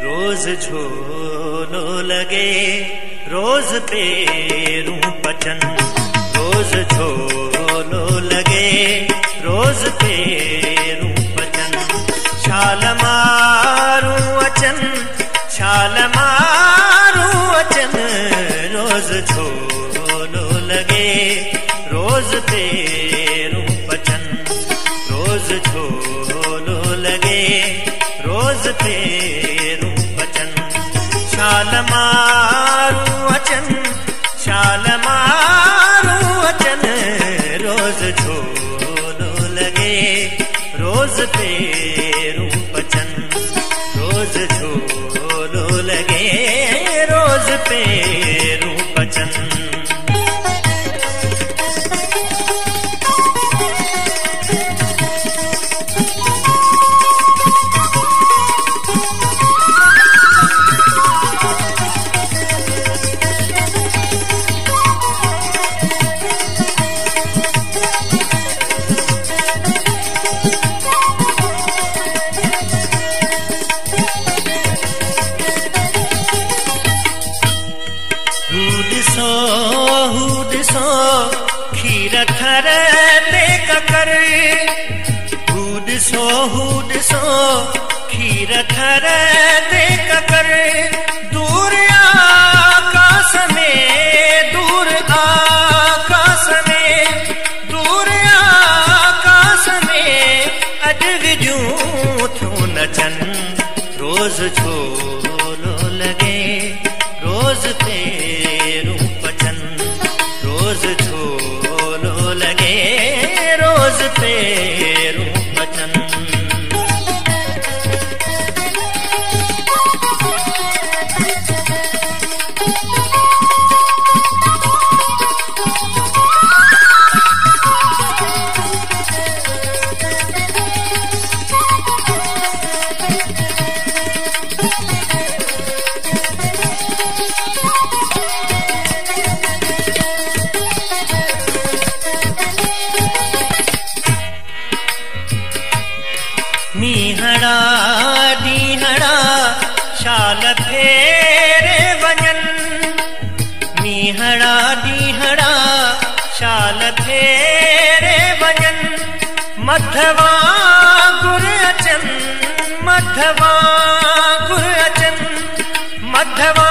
रोज झोलो लगे रोज पेरूं पचन, रोज झोलो लगे रोज पेरूं पचन। छाल मारूं अचन, छाल मारूं अचन, रोज झोलो लगे रोज पेरूं पचन, रोज झोलो लगे रोज पेरूं पचन। छाल मारूं अचन, छाल मारूं अचन, रोज झोलो लगे रोज पेरूं पचन, रोज झोलो लगे रोज पेरूं पचन। खीर थर ते ककर, हूड सो खीर थर ते ककर। दूर आकाश में, दूर आकाश में, दूर आकाश में अज विजूं थूं नचन। रोज झोलो लगे रोज पेरूं पचन, रोज झोलो लगे रोज पेरूं पचन। मीहड़ा डीहड़ा शाल फेरे वञन, मीहड़ा डीहड़ा शाल फेरे वञन। मधवा गुर अचन, मधवा गुर अचन, मधवा